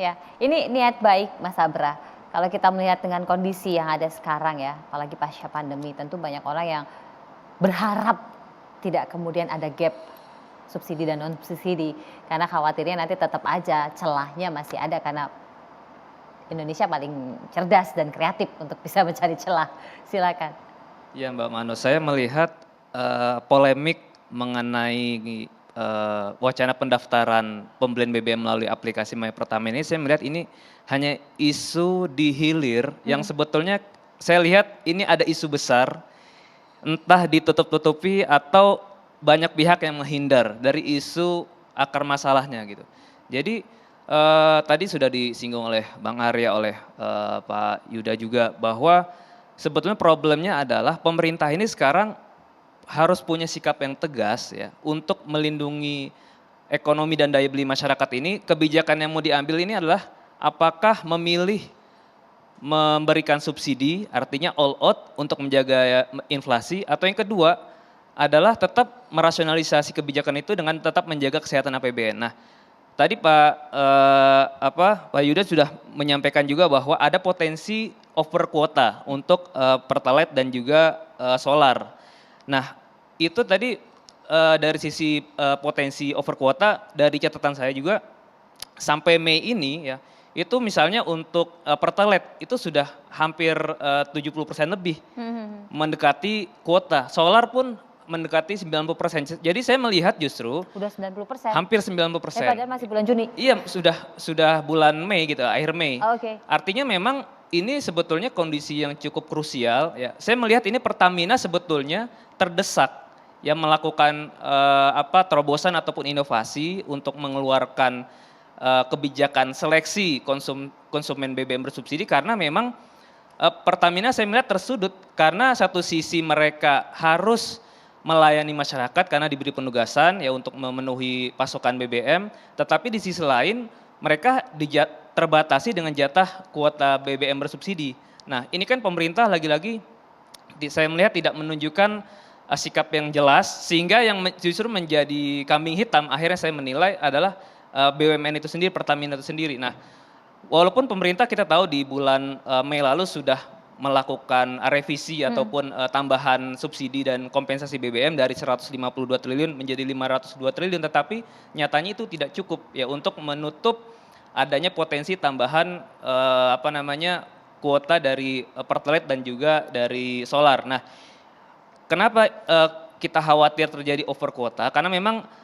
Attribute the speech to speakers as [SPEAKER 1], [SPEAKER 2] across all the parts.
[SPEAKER 1] Ya, ini niat baik Mas Abra. Kalau kita melihat dengan kondisi yang ada sekarang ya, apalagi pasca pandemi, tentu banyak orang yang berharap tidak kemudian ada gap subsidi dan non subsidi karena khawatirnya nanti tetap aja celahnya masih ada karena Indonesia paling cerdas dan kreatif untuk bisa mencari celah. Silakan.
[SPEAKER 2] Ya Mbak Mano, saya melihat polemik mengenai wacana pendaftaran pembelian BBM melalui aplikasi My Pertamina ini, saya melihat ini hanya isu di hilir yang sebetulnya saya lihat ini ada isu besar, entah ditutup-tutupi atau banyak pihak yang menghindar dari isu akar masalahnya gitu. Jadi tadi sudah disinggung oleh Bang Arya, oleh Pak Yuda juga bahwa sebetulnya problemnya adalah pemerintah ini sekarang harus punya sikap yang tegas ya untuk melindungi ekonomi dan daya beli masyarakat ini. Kebijakan yang mau diambil ini adalah apakah memilih memberikan subsidi, artinya all out untuk menjaga inflasi, atau yang kedua adalah tetap merasionalisasi kebijakan itu dengan tetap menjaga kesehatan APBN. Nah, tadi Pak Yuda sudah menyampaikan juga bahwa ada potensi over kuota untuk Pertalite dan juga solar. Nah, itu tadi dari sisi potensi over kuota, dari catatan saya juga sampai Mei ini ya, itu misalnya untuk Pertalite itu sudah hampir 70% lebih mendekati kuota. Solar pun mendekati 90%. Jadi saya melihat justru
[SPEAKER 1] Udah 90%.
[SPEAKER 2] hampir 90%.
[SPEAKER 1] Padahal masih bulan Juni.
[SPEAKER 2] Iya, sudah bulan Mei gitu, akhir Mei.
[SPEAKER 1] Oh, oke.
[SPEAKER 2] Artinya memang ini sebetulnya kondisi yang cukup krusial ya. Saya melihat ini Pertamina sebetulnya terdesak yang melakukan terobosan ataupun inovasi untuk mengeluarkan kebijakan seleksi konsumen BBM bersubsidi, karena memang Pertamina saya melihat tersudut karena satu sisi mereka harus melayani masyarakat karena diberi penugasan ya untuk memenuhi pasokan BBM, tetapi di sisi lain mereka terbatasi dengan jatah kuota BBM bersubsidi. Nah, ini kan pemerintah lagi-lagi saya melihat tidak menunjukkan sikap yang jelas, sehingga yang justru menjadi kambing hitam akhirnya saya menilai adalah BUMN itu sendiri, Pertamina itu sendiri. Nah, walaupun pemerintah kita tahu di bulan Mei lalu sudah melakukan revisi ataupun tambahan subsidi dan kompensasi BBM dari 152 triliun menjadi 502 triliun, tetapi nyatanya itu tidak cukup ya untuk menutup adanya potensi tambahan kuota dari Pertalite dan juga dari solar. Nah, kenapa kita khawatir terjadi over kuota? Karena memang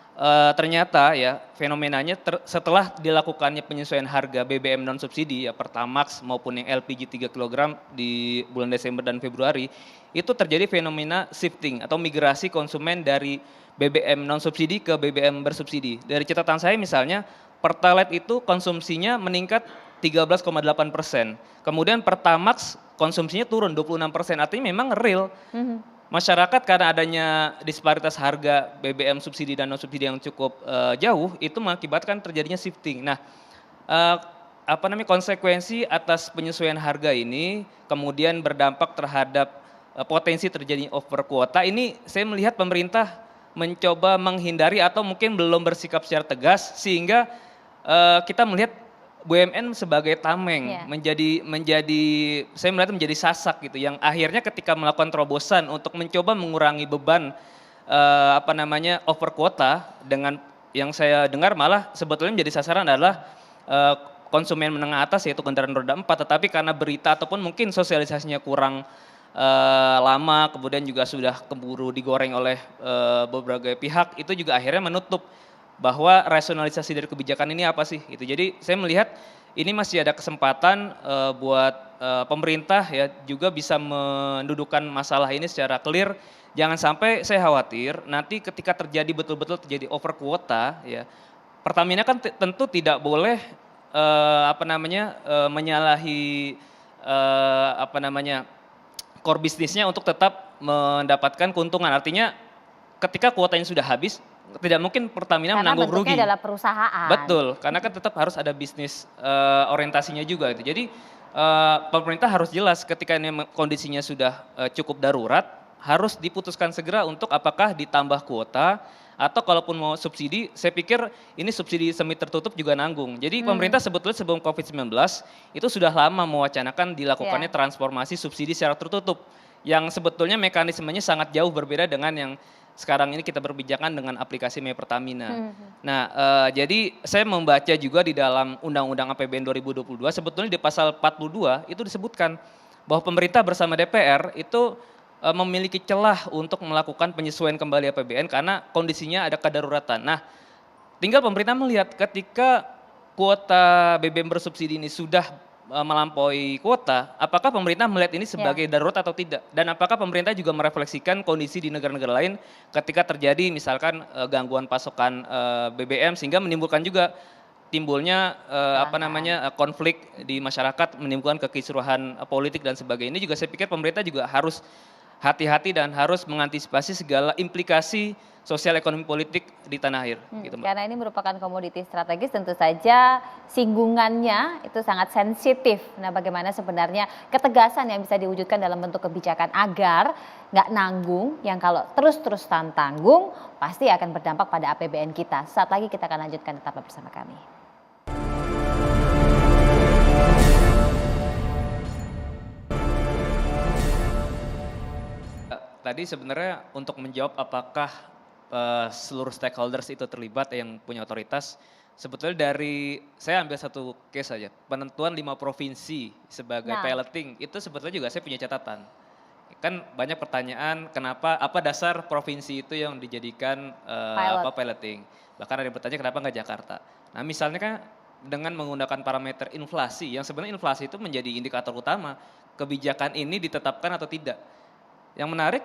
[SPEAKER 2] ternyata ya fenomenanya setelah dilakukannya penyesuaian harga BBM non subsidi ya Pertamax maupun yang LPG 3 kg di bulan Desember dan Februari, itu terjadi fenomena shifting atau migrasi konsumen dari BBM non subsidi ke BBM bersubsidi. Dari catatan saya misalnya Pertalite itu konsumsinya meningkat 13,8%, kemudian Pertamax konsumsinya turun 26%, artinya memang real. Masyarakat karena adanya disparitas harga BBM subsidi dan non subsidi yang cukup jauh, itu mengakibatkan terjadinya shifting. Nah, konsekuensi atas penyesuaian harga ini kemudian berdampak terhadap potensi terjadinya over kuota. Ini saya melihat pemerintah mencoba menghindari atau mungkin belum bersikap secara tegas, sehingga kita melihat BUMN sebagai tameng, menjadi saya melihat menjadi sasak gitu, yang akhirnya ketika melakukan terobosan untuk mencoba mengurangi beban over kuota, dengan yang saya dengar malah sebetulnya menjadi sasaran adalah konsumen menengah atas yaitu kendaraan roda 4, tetapi karena berita ataupun mungkin sosialisasinya kurang lama, kemudian juga sudah keburu digoreng oleh beberapa pihak, itu juga akhirnya menutup bahwa rasionalisasi dari kebijakan ini apa sih gitu. Jadi saya melihat ini masih ada kesempatan buat pemerintah ya juga bisa mendudukkan masalah ini secara clear. Jangan sampai, saya khawatir nanti ketika betul-betul terjadi over kuota ya, Pertamina kan tentu tidak boleh menyalahi core bisnisnya untuk tetap mendapatkan keuntungan. Artinya ketika kuotanya sudah habis, tidak mungkin Pertamina menanggung rugi.
[SPEAKER 1] Karena bentuknya adalah perusahaan.
[SPEAKER 2] Betul, karena kan tetap harus ada bisnis orientasinya juga gitu. Jadi pemerintah harus jelas ketika ini kondisinya sudah cukup darurat, harus diputuskan segera untuk apakah ditambah kuota Atau kalaupun mau subsidi, saya pikir ini subsidi semi tertutup juga nanggung. Jadi pemerintah sebetulnya sebelum COVID-19 itu sudah lama mewacanakan dilakukannya
[SPEAKER 1] Iya.
[SPEAKER 2] transformasi subsidi secara tertutup. Yang sebetulnya mekanismenya sangat jauh berbeda dengan yang sekarang ini kita berbincangkan dengan aplikasi My Pertamina. Nah, jadi saya membaca juga di dalam Undang-Undang APBN 2022 sebetulnya di pasal 42 itu disebutkan bahwa pemerintah bersama DPR itu memiliki celah untuk melakukan penyesuaian kembali APBN karena kondisinya ada kedaruratan. Nah, tinggal pemerintah melihat ketika kuota BBM bersubsidi ini sudah melampaui kuota, apakah pemerintah melihat ini
[SPEAKER 1] Ya.
[SPEAKER 2] sebagai darurat atau tidak? Dan apakah pemerintah juga merefleksikan kondisi di negara-negara lain ketika terjadi misalkan gangguan pasokan BBM sehingga menimbulkan juga timbulnya
[SPEAKER 1] Kelangkaan.
[SPEAKER 2] konflik di masyarakat, menimbulkan kekisruhan politik dan sebagainya. Ini juga saya pikir pemerintah juga harus hati-hati dan harus mengantisipasi segala implikasi sosial ekonomi politik di tanah air gitu, Mbak.
[SPEAKER 1] Karena ini merupakan komoditi strategis, tentu saja singgungannya itu sangat sensitif. Nah, bagaimana sebenarnya ketegasan yang bisa diwujudkan dalam bentuk kebijakan agar nggak nanggung, yang kalau terus-terusan tanggung pasti akan berdampak pada APBN kita. Saat lagi kita akan lanjutkan, tetaplah bersama kami.
[SPEAKER 2] Tadi sebenarnya untuk menjawab apakah seluruh stakeholders itu terlibat yang punya otoritas, sebetulnya dari saya ambil satu case saja, penentuan 5 provinsi sebagai
[SPEAKER 1] Nah,
[SPEAKER 2] piloting itu sebetulnya juga saya punya catatan. Kan banyak pertanyaan kenapa, apa dasar provinsi itu yang dijadikan
[SPEAKER 1] pilot.
[SPEAKER 2] piloting. Bahkan ada yang bertanya kenapa nggak Jakarta. Nah misalnya kan dengan menggunakan parameter inflasi, yang sebenarnya inflasi itu menjadi indikator utama kebijakan ini ditetapkan atau tidak. Yang menarik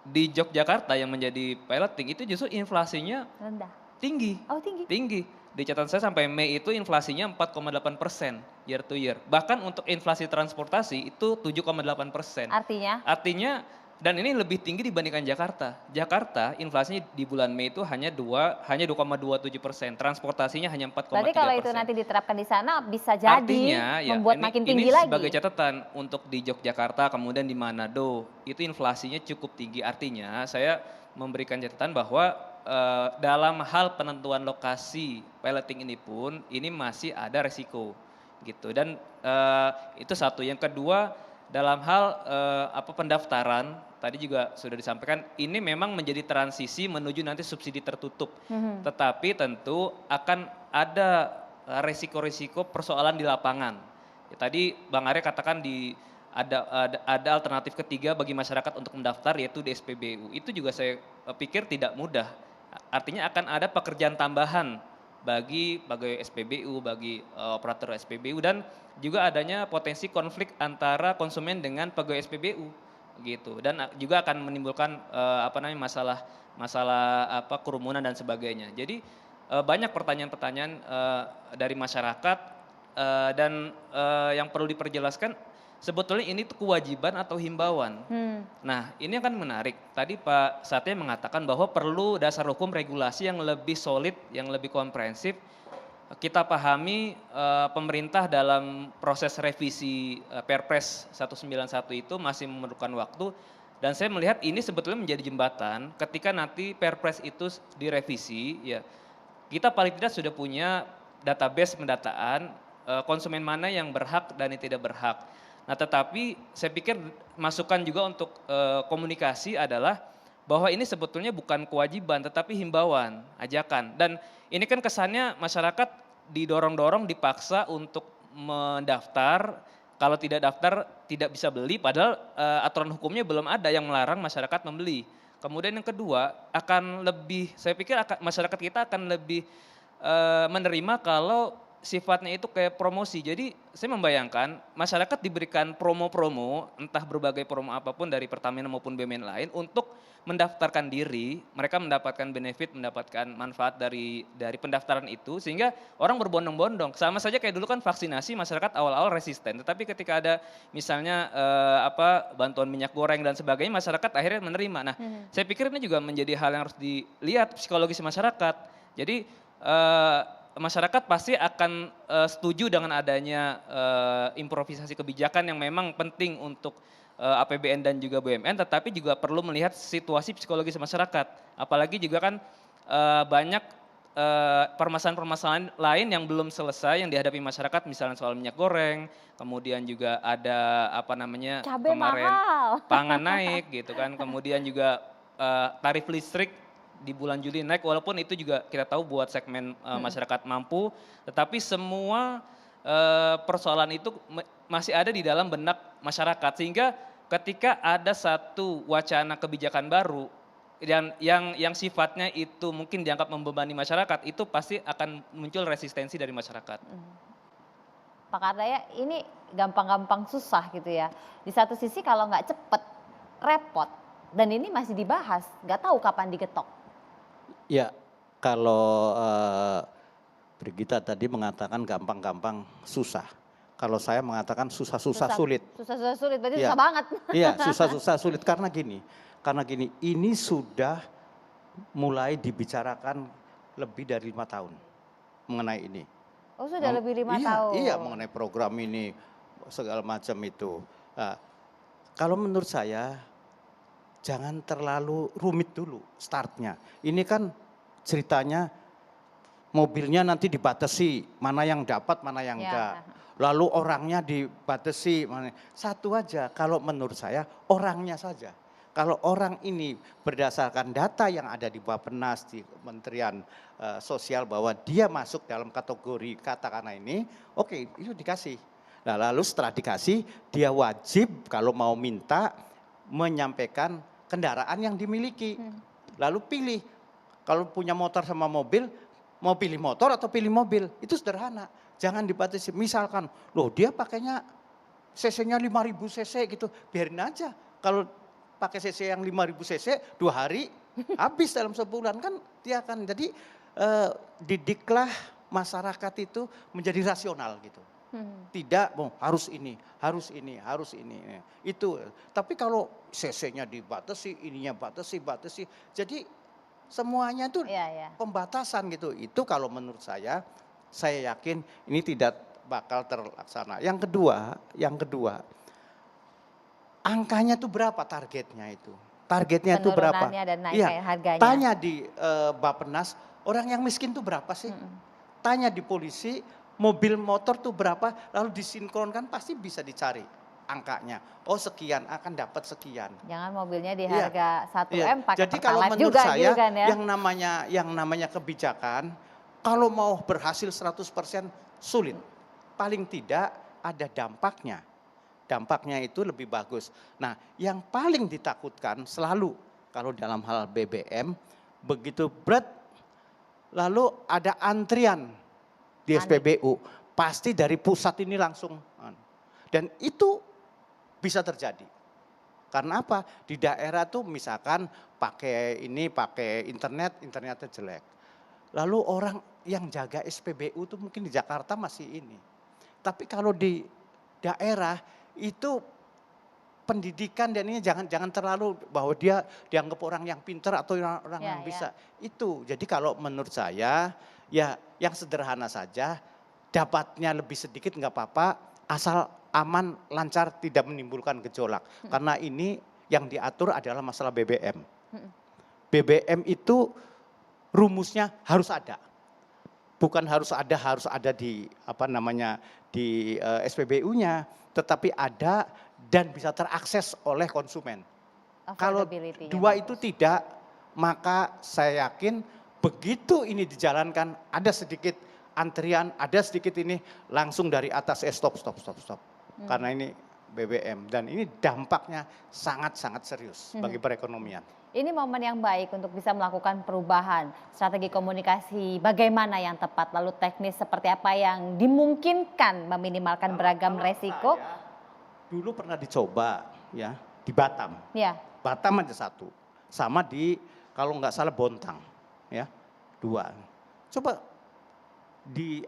[SPEAKER 2] di Yogyakarta yang menjadi piloting itu justru inflasinya
[SPEAKER 1] Rendah.
[SPEAKER 2] tinggi,
[SPEAKER 1] Oh, tinggi.
[SPEAKER 2] tinggi. Di catatan saya sampai Mei itu inflasinya 4,8% year to year. Bahkan untuk inflasi transportasi itu 7,8%.
[SPEAKER 1] Artinya,
[SPEAKER 2] Artinya dan ini lebih tinggi dibandingkan Jakarta. Jakarta inflasinya di bulan Mei itu hanya 2,27%, transportasinya hanya
[SPEAKER 1] berarti kalau itu
[SPEAKER 2] 4,3%.
[SPEAKER 1] nanti diterapkan di sana bisa jadi
[SPEAKER 2] Artinya ya
[SPEAKER 1] membuat
[SPEAKER 2] ini
[SPEAKER 1] makin
[SPEAKER 2] ini
[SPEAKER 1] tinggi
[SPEAKER 2] sebagai
[SPEAKER 1] lagi.
[SPEAKER 2] catatan untuk di Yogyakarta kemudian di Manado itu inflasinya cukup tinggi. Artinya saya memberikan catatan bahwa dalam hal penentuan lokasi piloting ini pun ini masih ada resiko gitu. Dan itu satu. Yang kedua dalam hal pendaftaran tadi juga sudah disampaikan ini memang menjadi transisi menuju nanti subsidi tertutup. Tetapi tentu akan ada resiko-resiko persoalan di lapangan. Ya, tadi Bang Arya katakan ada alternatif ketiga bagi masyarakat untuk mendaftar yaitu di SPBU. Itu juga saya pikir tidak mudah. Artinya akan ada pekerjaan tambahan bagi pegawai SPBU, bagi operator SPBU dan juga adanya potensi konflik antara konsumen dengan pegawai SPBU gitu dan juga akan menimbulkan masalah kerumunan dan sebagainya. Jadi banyak pertanyaan-pertanyaan dari masyarakat dan yang perlu diperjelaskan sebetulnya ini tuh kewajiban atau himbauan. Nah, ini akan menarik. Tadi Pak Satya mengatakan bahwa perlu dasar hukum regulasi yang lebih solid, yang lebih komprehensif. Kita pahami pemerintah dalam proses revisi Perpres 191 itu masih memerlukan waktu dan saya melihat ini sebetulnya menjadi jembatan ketika nanti Perpres itu direvisi ya. Kita paling tidak sudah punya database pendataan konsumen mana yang berhak dan yang tidak berhak. Nah, tetapi saya pikir masukan juga untuk komunikasi adalah bahwa ini sebetulnya bukan kewajiban tetapi himbauan, ajakan. Dan ini kan kesannya masyarakat didorong-dorong, dipaksa untuk mendaftar, kalau tidak daftar tidak bisa beli padahal aturan hukumnya belum ada yang melarang masyarakat membeli. Kemudian yang kedua saya pikir masyarakat kita akan lebih menerima kalau sifatnya itu kayak promosi. Jadi saya membayangkan masyarakat diberikan promo-promo, entah berbagai promo apapun dari Pertamina maupun BUMN lain untuk mendaftarkan diri, mereka mendapatkan benefit, mendapatkan manfaat dari pendaftaran itu sehingga orang berbondong-bondong. Sama saja kayak dulu kan vaksinasi masyarakat awal-awal resisten, tetapi ketika ada misalnya bantuan minyak goreng dan sebagainya masyarakat akhirnya menerima. Nah, saya pikir ini juga menjadi hal yang harus dilihat psikologis masyarakat. Jadi masyarakat pasti akan setuju dengan adanya improvisasi kebijakan yang memang penting untuk APBN dan juga BUMN, tetapi juga perlu melihat situasi psikologis masyarakat. Apalagi juga kan banyak permasalahan-permasalahan lain yang belum selesai yang dihadapi masyarakat, misalnya soal minyak goreng, kemudian juga ada apa namanya
[SPEAKER 1] Cabai
[SPEAKER 2] kemarin
[SPEAKER 1] mahal.
[SPEAKER 2] pangan naik gitu kan, kemudian juga tarif listrik di bulan Juli naik, walaupun itu juga kita tahu buat segmen masyarakat mampu, tetapi semua persoalan itu masih ada di dalam benak masyarakat, sehingga ketika ada satu wacana kebijakan baru dan yang sifatnya itu mungkin dianggap membebani masyarakat, itu pasti akan muncul resistensi dari masyarakat.
[SPEAKER 1] Pak Ardaya, ini gampang-gampang susah gitu ya. Di satu sisi kalau nggak cepet, repot. Dan ini masih dibahas, nggak tahu kapan digetok.
[SPEAKER 3] Ya, kalau Brigita tadi mengatakan gampang-gampang susah. Kalau saya mengatakan susah-susah sulit.
[SPEAKER 1] Susah-susah sulit, berarti
[SPEAKER 3] Iya.
[SPEAKER 1] susah banget.
[SPEAKER 3] Iya, susah-susah sulit karena gini. Ini sudah mulai dibicarakan lebih dari 5 tahun mengenai ini.
[SPEAKER 1] Oh sudah lebih 5
[SPEAKER 3] Iya,
[SPEAKER 1] tahun.
[SPEAKER 3] iya mengenai program ini segala macam itu. Nah, kalau menurut saya jangan terlalu rumit dulu startnya. Ini kan ceritanya mobilnya nanti dibatasi, mana yang dapat, mana yang
[SPEAKER 1] Ya.
[SPEAKER 3] enggak. Lalu orangnya dibatasi, satu aja kalau menurut saya orangnya saja. Kalau orang ini berdasarkan data yang ada di Bappenas, di Kementerian Sosial bahwa dia masuk dalam kategori katakanlah ini, oke itu dikasih. Nah lalu setelah dikasih dia wajib kalau mau minta menyampaikan kendaraan yang dimiliki. Lalu pilih, kalau punya motor sama mobil, mau pilih motor atau pilih mobil, itu sederhana. Jangan dibatasi, misalkan, loh dia pakainya cc-nya 5.000 cc gitu, biarin aja. Kalau pakai cc yang 5.000 cc 2 hari habis dalam sebulan kan dia akan jadi didiklah masyarakat itu menjadi rasional gitu. Tidak, harus ini, harus ini, harus ini. Itu. Tapi kalau cc-nya dibatasi, ininya batasi. Jadi semuanya itu pembatasan gitu. Itu kalau menurut saya yakin ini tidak bakal terlaksana. Yang kedua, angkanya itu berapa targetnya itu? Targetnya itu berapa?
[SPEAKER 1] Penurunannya dan naik
[SPEAKER 3] Iya,
[SPEAKER 1] harganya.
[SPEAKER 3] tanya di Bappenas, orang yang miskin itu berapa sih? Tanya di polisi, mobil motor tuh berapa? Lalu disinkronkan pasti bisa dicari angkanya. Oh sekian akan dapat sekian.
[SPEAKER 1] Jangan mobilnya di
[SPEAKER 3] Iya,
[SPEAKER 1] harga 1
[SPEAKER 3] iya.
[SPEAKER 1] M pakai
[SPEAKER 3] Jadi kalau
[SPEAKER 1] Pertalite
[SPEAKER 3] menurut
[SPEAKER 1] juga
[SPEAKER 3] saya
[SPEAKER 1] gitu kan ya.
[SPEAKER 3] yang namanya kebijakan kalau mau berhasil 100% sulit. Paling tidak ada dampaknya. Dampaknya itu lebih bagus. Nah, yang paling ditakutkan selalu kalau dalam hal BBM begitu berat lalu ada antrian di SPBU, pasti dari pusat ini langsung. Dan itu bisa terjadi. Karena apa? Di daerah tuh misalkan pakai internetnya jelek. Lalu orang yang jaga SPBU tuh mungkin di Jakarta masih ini. Tapi kalau di daerah itu pendidikan dan ini jangan terlalu bahwa dia dianggap orang yang pintar atau orang yang bisa. Itu. Jadi kalau menurut saya ya yang sederhana saja, dapatnya lebih sedikit nggak apa-apa asal aman, lancar, tidak menimbulkan gejolak. Karena ini yang diatur adalah masalah BBM. BBM itu rumusnya harus ada. Bukan harus ada di di SPBU-nya, tetapi ada dan bisa terakses oleh konsumen. Kalau dua itu tidak, maka saya yakin begitu ini dijalankan ada sedikit antrian, ada sedikit ini langsung dari atas stop. Karena ini BBM dan ini dampaknya sangat-sangat serius bagi perekonomian.
[SPEAKER 1] Ini momen yang baik untuk bisa melakukan perubahan, strategi komunikasi bagaimana yang tepat, lalu teknis seperti apa yang dimungkinkan meminimalkan beragam resiko.
[SPEAKER 3] Dulu pernah dicoba ya di Batam.
[SPEAKER 1] Ya.
[SPEAKER 3] Batam aja 1, sama di kalau nggak salah Bontang ya 2. Coba di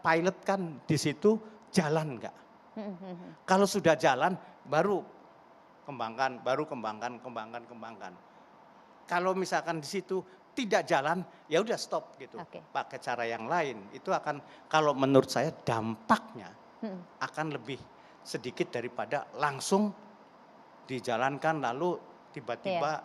[SPEAKER 3] pilot kan di situ jalan nggak? Kalau sudah jalan baru kembangkan. Kalau misalkan di situ tidak jalan, ya udah stop gitu. Pakai cara yang lain. Itu akan kalau menurut saya dampaknya akan lebih sedikit daripada langsung dijalankan lalu tiba-tiba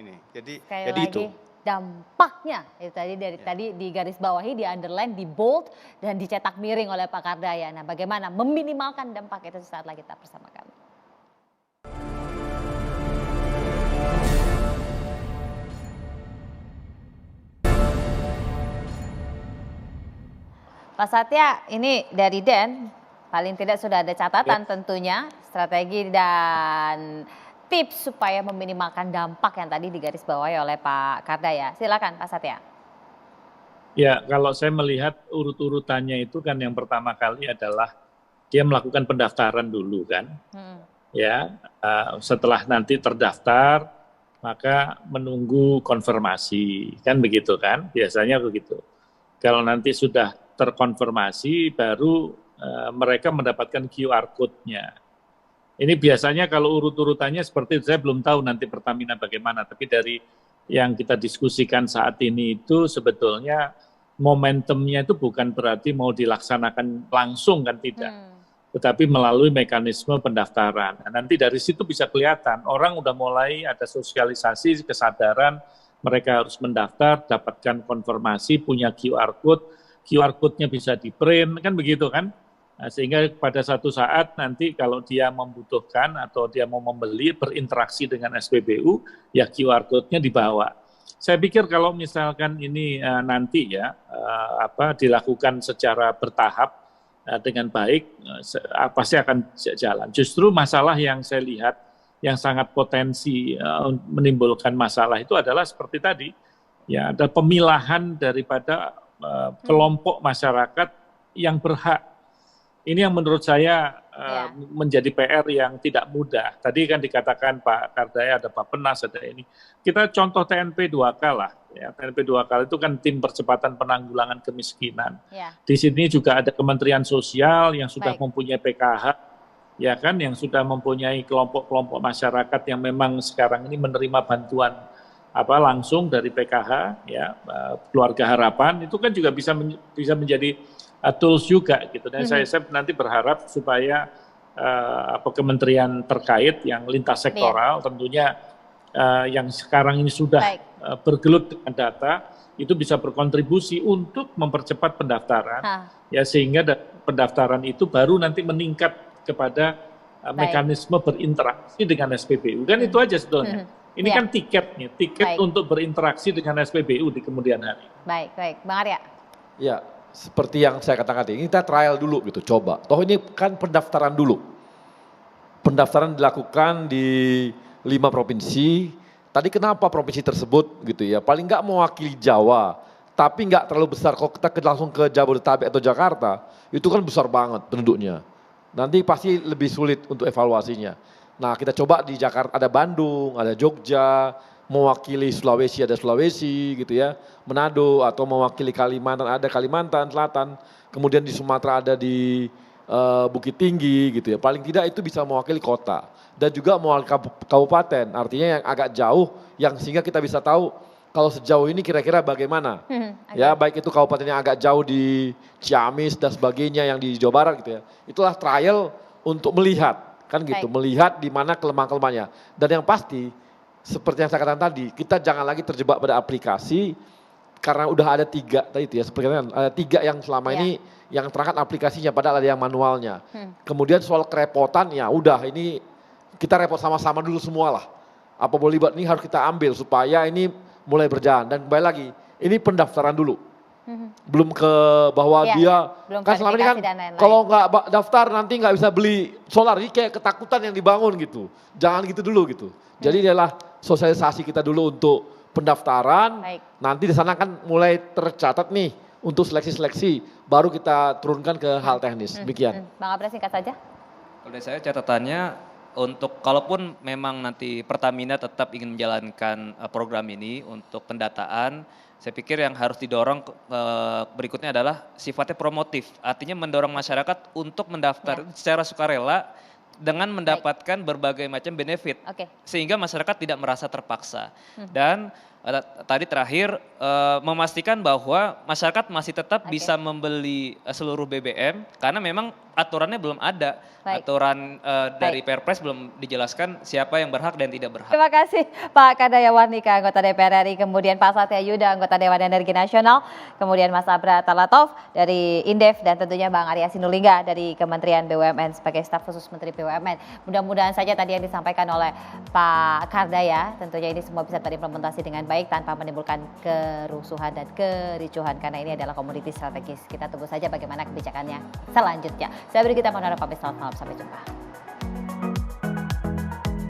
[SPEAKER 3] ini. Jadi
[SPEAKER 1] Sekali lagi,
[SPEAKER 3] itu.
[SPEAKER 1] dampaknya. Itu tadi di garis bawahi, di underline, di bold, dan dicetak miring oleh Pak Kardaya. Nah, bagaimana meminimalkan dampak itu saat lagi tetap bersama kami. Pak Satya, ini dari Den, paling tidak sudah ada catatan tentunya, strategi dan tips supaya meminimalkan dampak yang tadi digarisbawahi oleh Pak Kardaya. Silakan Pak Satya.
[SPEAKER 4] Ya, kalau saya melihat urut-urutannya itu kan yang pertama kali adalah dia melakukan pendaftaran dulu kan. Ya, setelah nanti terdaftar, maka menunggu konfirmasi, kan begitu kan, biasanya begitu. Kalau nanti sudah terkonfirmasi, baru mereka mendapatkan QR code-nya. Ini biasanya kalau urut-urutannya seperti itu, saya belum tahu nanti Pertamina bagaimana, tapi dari yang kita diskusikan saat ini itu sebetulnya momentumnya itu bukan berarti mau dilaksanakan langsung kan, tidak. Tetapi melalui mekanisme pendaftaran. Nah, nanti dari situ bisa kelihatan, orang udah mulai ada sosialisasi, kesadaran, mereka harus mendaftar, dapatkan konfirmasi, punya QR code-nya bisa di-print, kan begitu kan? Nah, sehingga pada satu saat nanti kalau dia membutuhkan atau dia mau membeli, berinteraksi dengan SPBU, ya QR code-nya dibawa. Saya pikir kalau misalkan ini nanti ya dilakukan secara bertahap dengan baik, pasti akan jalan. Justru masalah yang saya lihat yang sangat potensi menimbulkan masalah itu adalah seperti tadi, ya ada pemilahan daripada kelompok masyarakat yang berhak. Ini yang menurut saya menjadi PR yang tidak mudah. Tadi kan dikatakan Pak Kardaya ada Bappenas, ada ini. Kita contoh TNP 2K lah. Ya, TNP 2K itu kan tim percepatan penanggulangan kemiskinan. Di sini juga ada Kementerian Sosial yang sudah mempunyai PKH, ya kan, yang sudah mempunyai kelompok-kelompok masyarakat yang memang sekarang ini menerima bantuan langsung dari PKH, ya, Keluarga Harapan, itu kan juga bisa menjadi tools juga gitu. Dan saya nanti berharap supaya kementerian terkait yang lintas sektoral tentunya yang sekarang ini sudah bergelut dengan data itu bisa berkontribusi untuk mempercepat pendaftaran, ya, sehingga pendaftaran itu baru nanti meningkat kepada mekanisme berinteraksi dengan SPBU. Kan itu aja sebetulnya. Ini kan tiketnya, tiket untuk berinteraksi dengan SPBU di kemudian hari.
[SPEAKER 1] Baik, Bang Arya.
[SPEAKER 5] Ya, seperti yang saya katakan tadi, ini kita trial dulu gitu, coba. Toh ini kan pendaftaran dulu. Pendaftaran dilakukan di 5 provinsi. Tadi kenapa provinsi tersebut gitu ya, paling nggak mewakili Jawa, tapi nggak terlalu besar. Kalau kita langsung ke Jabodetabek atau Jakarta, itu kan besar banget penduduknya. Nanti pasti lebih sulit untuk evaluasinya. Nah, kita coba di Jakarta, ada Bandung, ada Jogja, mewakili Sulawesi ada Sulawesi gitu ya, Manado, atau mewakili Kalimantan ada Kalimantan Selatan, kemudian di Sumatera ada di Bukit Tinggi gitu ya. Paling tidak itu bisa mewakili kota dan juga mewakili kabupaten, artinya yang agak jauh, yang sehingga kita bisa tahu kalau sejauh ini kira-kira bagaimana. Ya, baik itu kabupaten yang agak jauh di Ciamis dan sebagainya yang di Jawa Barat gitu ya. Itulah trial untuk melihat kan gitu, melihat di mana kelemahan-kelemahannya. Dan yang pasti seperti yang saya katakan tadi, kita jangan lagi terjebak pada aplikasi karena udah ada 3 tadi itu ya, seperti ada 3 yang selama ini yang terangkat aplikasinya, padahal ada yang manualnya. Kemudian soal kerepotan, ya udah ini kita repot sama-sama dulu semua lah. Apa boleh buat ini harus kita ambil supaya ini mulai berjalan. Dan kembali lagi, ini pendaftaran dulu. Belum ke bahwa dia kan selama ini kan kalau nggak daftar nanti nggak bisa beli solar, ini kayak ketakutan yang dibangun gitu. Jangan gitu dulu gitu. Jadi adalah sosialisasi kita dulu untuk pendaftaran. Nanti di sana kan mulai tercatat nih untuk seleksi-seleksi, baru kita turunkan ke hal teknis. Demikian.
[SPEAKER 1] Bang Abra, singkat saja.
[SPEAKER 2] Kalau dari saya catatannya, untuk kalaupun memang nanti Pertamina tetap ingin menjalankan program ini untuk pendataan, saya pikir yang harus didorong berikutnya adalah sifatnya promotif. Artinya mendorong masyarakat untuk mendaftar secara sukarela dengan mendapatkan berbagai macam benefit. Sehingga masyarakat tidak merasa terpaksa. Dan tadi terakhir memastikan bahwa masyarakat masih tetap bisa membeli seluruh BBM karena memang aturannya belum ada.
[SPEAKER 1] Baik.
[SPEAKER 2] Aturan dari Perpres belum dijelaskan siapa yang berhak dan tidak berhak.
[SPEAKER 1] Terima kasih Pak Kadaya Warnika, anggota DPR RI, kemudian Pak Satya Yuda, anggota Dewan Energi Nasional, kemudian Mas Abra Talatov dari Indef, dan tentunya Bang Arya Sinulinga dari Kementerian BUMN sebagai staf khusus Menteri BUMN. Mudah-mudahan saja tadi yang disampaikan oleh Pak Kardaya, tentunya ini semua bisa terimplementasi dengan baik tanpa menimbulkan kerusuhan dan kericuhan, karena ini adalah komoditi strategis. Kita tunggu saja bagaimana kebijakannya selanjutnya. Saya beri kita mohon pamit, selamat malam, sampai jumpa.